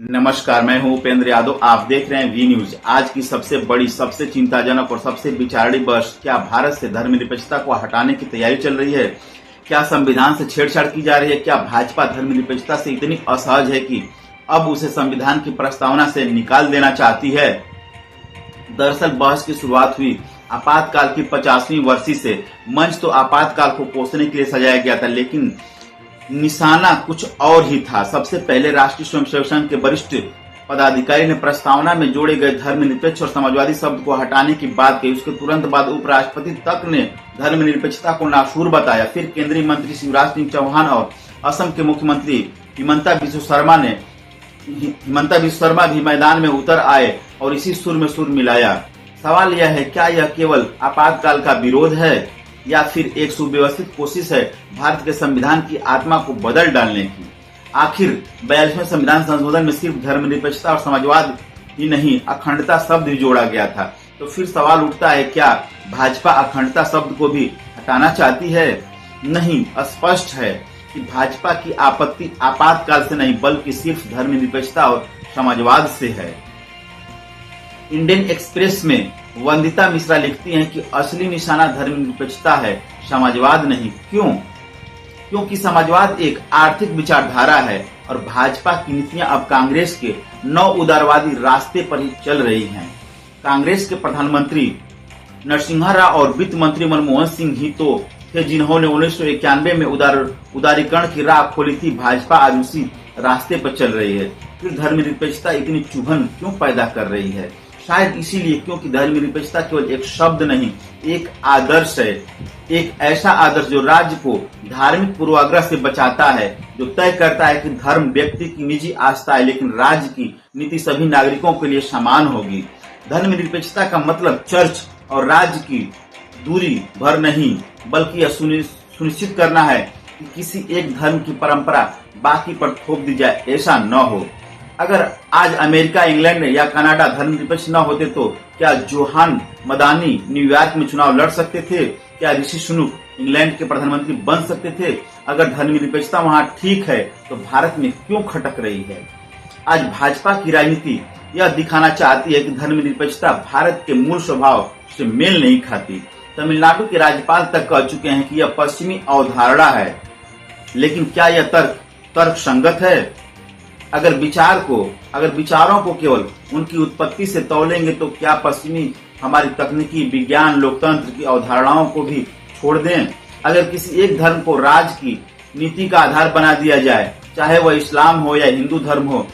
नमस्कार, मैं हूं उपेंद्र यादव। आप देख रहे हैं वी न्यूज। आज की सबसे बड़ी, सबसे चिंताजनक और सबसे विचारणी बहस, क्या भारत से धर्मनिरपेक्षता को हटाने की तैयारी चल रही है? क्या संविधान से छेड़छाड़ की जा रही है? क्या भाजपा धर्मनिरपेक्षता से इतनी असहज है कि अब उसे संविधान की प्रस्तावना से निकाल देना चाहती है? दरअसल बहस की शुरुआत हुई आपातकाल की 50वीं वर्षी से। मंच तो आपातकाल को कोसने के लिए सजाया गया था, लेकिन निशाना कुछ और ही था। सबसे पहले राष्ट्रीय स्वयंसेवक संघ के वरिष्ठ पदाधिकारी ने प्रस्तावना में जोड़े गए धर्मनिरपेक्ष और समाजवादी शब्द को हटाने की बात कही। उसके तुरंत बाद उपराष्ट्रपति तक ने धर्मनिरपेक्षता को नासूर बताया। फिर केंद्रीय मंत्री शिवराज सिंह चौहान और असम के मुख्यमंत्री हिमंता बिस्वा शर्मा भी मैदान में उतर आए और इसी सुर में सुर मिलाया। सवाल यह है, क्या यह केवल आपातकाल का विरोध है या फिर एक सुव्यवस्थित कोशिश है भारत के संविधान की आत्मा को बदल डालने की? आखिर 42वें संविधान संशोधन में सिर्फ धर्मनिरपेक्षता और समाजवाद ही नहीं, अखंडता शब्द भी जोड़ा गया था। तो फिर सवाल उठता है, क्या भाजपा अखंडता शब्द को भी हटाना चाहती है? नहीं, स्पष्ट है कि भाजपा की आपत्ति आपातकाल से नहीं, बल्कि सिर्फ धर्मनिरपेक्षता और समाजवाद से है। इंडियन एक्सप्रेस में वंदिता मिश्रा लिखती हैं कि असली निशाना धर्मनिरपेक्षता है, समाजवाद नहीं। क्यों? क्योंकि समाजवाद एक आर्थिक विचारधारा है और भाजपा की नीतियां अब कांग्रेस के नव उदारवादी रास्ते पर ही चल रही हैं। कांग्रेस के प्रधानमंत्री नरसिम्हा राव और वित्त मंत्री मनमोहन सिंह ही तो थे जिन्होंने 1991 में उदारीकरण की राह खोली थी। भाजपा आज उसी रास्ते पर चल रही है। फिर धर्मनिरपेक्षता इतनी चुभन क्यों पैदा कर रही है? शायद इसीलिए क्योंकि धर्मनिरपेक्षता केवल एक शब्द नहीं, एक आदर्श है। एक ऐसा आदर्श जो राज्य को धार्मिक पूर्वाग्रह से बचाता है, जो तय करता है कि धर्म व्यक्ति की निजी आस्था है, लेकिन राज्य की नीति सभी नागरिकों के लिए समान होगी। धर्मनिरपेक्षता का मतलब चर्च और राज्य की दूरी भर नहीं, बल्कि यह सुनिश्चित करना है कि किसी एक धर्म की परंपरा बाकी पर थोप दी जाए, ऐसा न हो। अगर आज अमेरिका, इंग्लैंड या कनाडा धर्मनिरपेक्ष न होते तो क्या जोहान मदानी न्यूयॉर्क में चुनाव लड़ सकते थे? क्या ऋषि सुनक इंग्लैंड के प्रधानमंत्री बन सकते थे? अगर धर्मनिरपेक्षता वहां ठीक है तो भारत में क्यों खटक रही है? आज भाजपा की राजनीति यह दिखाना चाहती है कि धर्मनिरपेक्षता भारत के मूल स्वभाव से मेल नहीं खाती। तमिलनाडु के राज्यपाल तक कह चुके हैं कि यह पश्चिमी अवधारणा है, लेकिन क्या यह तर्क संगत है? अगर विचारों को केवल उनकी उत्पत्ति से तौलेंगे तो क्या पश्चिमी हमारी तकनीकी, विज्ञान, लोकतंत्र की अवधारणाओं को भी छोड़ दें? अगर किसी एक धर्म को राज्य की नीति का आधार बना दिया जाए, चाहे वह इस्लाम हो या हिंदू धर्म हो,